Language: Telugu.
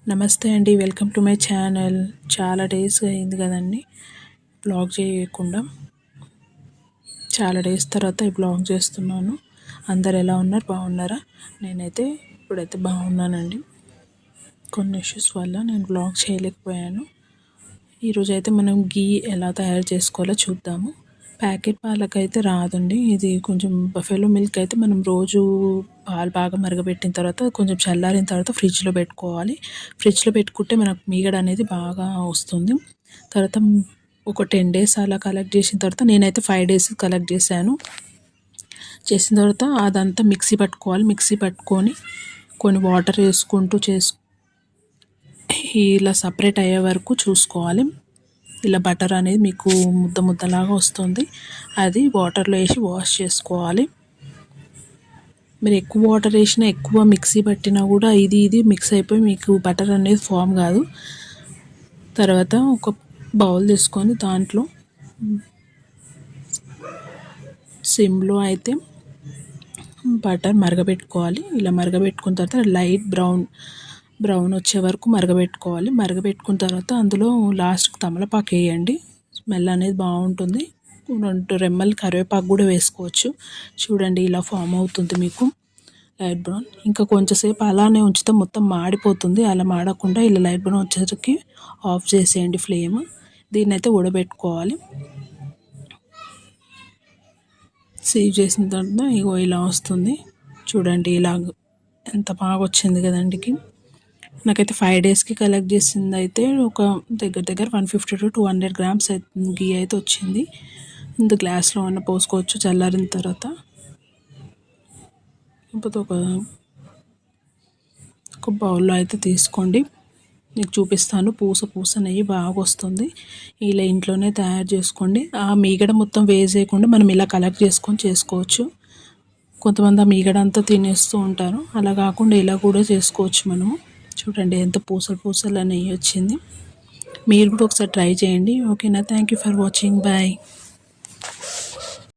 నమస్తే అండి, వెల్కమ్ టు మై ఛానల్. చాలా డేస్ అయింది కదండి బ్లాగ్ చేయకుండా. చాలా డేస్ తర్వాత ఈ బ్లాగ్ చేస్తున్నాను. అందరు ఎలా ఉన్నారు, బాగున్నారా? నేనైతే ఇప్పుడైతే బాగున్నానండి. కొన్ని ఇష్యూస్ వల్ల నేను బ్లాగ్ చేయలేకపోయాను. ఈరోజు అయితే మనం గీ ఎలా తయారు చేసుకోవాలో చూద్దాము. ప్యాకెట్ పాలకైతే రాదండి. ఇది కొంచెం బఫెలో మిల్క్ అయితే మనం రోజు పాలు బాగా మరగబెట్టిన తర్వాత కొంచెం చల్లారిన తర్వాత ఫ్రిడ్జ్లో పెట్టుకోవాలి. ఫ్రిడ్జ్లో పెట్టుకుంటే మనకు మీగడ అనేది బాగా వస్తుంది. తర్వాత ఒక 10 డేస్ అలా కలెక్ట్ చేసిన తర్వాత, నేనైతే 5 డేస్ కలెక్ట్ చేశాను. చేసిన తర్వాత అదంతా మిక్సీ పట్టుకోవాలి. మిక్సీ పట్టుకొని కొన్ని వాటర్ వేసుకుంటూ ఇలా సపరేట్ అయ్యే వరకు చూసుకోవాలి. ఇలా బటర్ అనేది మీకు ముద్దలాగా వస్తుంది. అది వాటర్లో వేసి వాష్ చేసుకోవాలి. మీరు ఎక్కువ వాటర్ వేసినా, ఎక్కువ మిక్సీ పట్టినా కూడా ఇది మిక్స్ అయిపోయి మీకు బటర్ అనేది ఫామ్ కాదు. తర్వాత ఒక బౌల్ తీసుకొని దాంట్లో సిమ్లో అయితే బటర్ మరగబెట్టుకోవాలి. ఇలా మరగబెట్టుకున్న తర్వాత లైట్ బ్రౌన్ వచ్చే వరకు మరగబెట్టుకోవాలి. మరగబెట్టుకున్న తర్వాత అందులో లాస్ట్కి తమలపాకు వేయండి. స్మెల్ అనేది బాగుంటుంది. 2 రెమ్మలు కరివేపాకు కూడా వేసుకోవచ్చు. చూడండి, ఇలా ఫామ్ అవుతుంది మీకు లైట్ బ్రౌన్. ఇంకా కొంచెంసేపు అలానే ఉంచితే మొత్తం మాడిపోతుంది. అలా మాడకుండా ఇలా లైట్ బ్రౌన్ వచ్చేసరికి ఆఫ్ చేసేయండి ఫ్లేమ్. దీన్ని అయితే ఉడబెట్టుకోవాలి. సేవ్ చేసిన తర్వాత ఇగో ఇలా వస్తుంది. చూడండి, ఇలా ఎంత బాగా వచ్చింది కదండి. నాకైతే 5 డేస్కి కలెక్ట్ చేసింది అయితే ఒక దగ్గర 150 to 200 grams గీ అయితే వచ్చింది. ఇంత గ్లాస్లో అన్న పోసుకోవచ్చు చల్లారిన తర్వాత. లేకపోతే ఒక బౌల్లో అయితే తీసుకోండి. మీకు చూపిస్తాను. పూస నెయ్యి బాగా వస్తుంది. ఇలా ఇంట్లోనే తయారు చేసుకోండి. ఆ మీగడ మొత్తం వేస్ట్ చేయకుండా మనం ఇలా కలెక్ట్ చేసుకోవచ్చు. కొంతమంది ఆ మీగడ అంతా తినేస్తూ ఉంటారు. అలా కాకుండా ఇలా కూడా చేసుకోవచ్చు మనము. చూడండి, ఎంత పూసలు నెయ్యి వచ్చింది. మీరు కూడా ఒకసారి ట్రై చేయండి. ఓకేనా? Thank you for watching. Bye.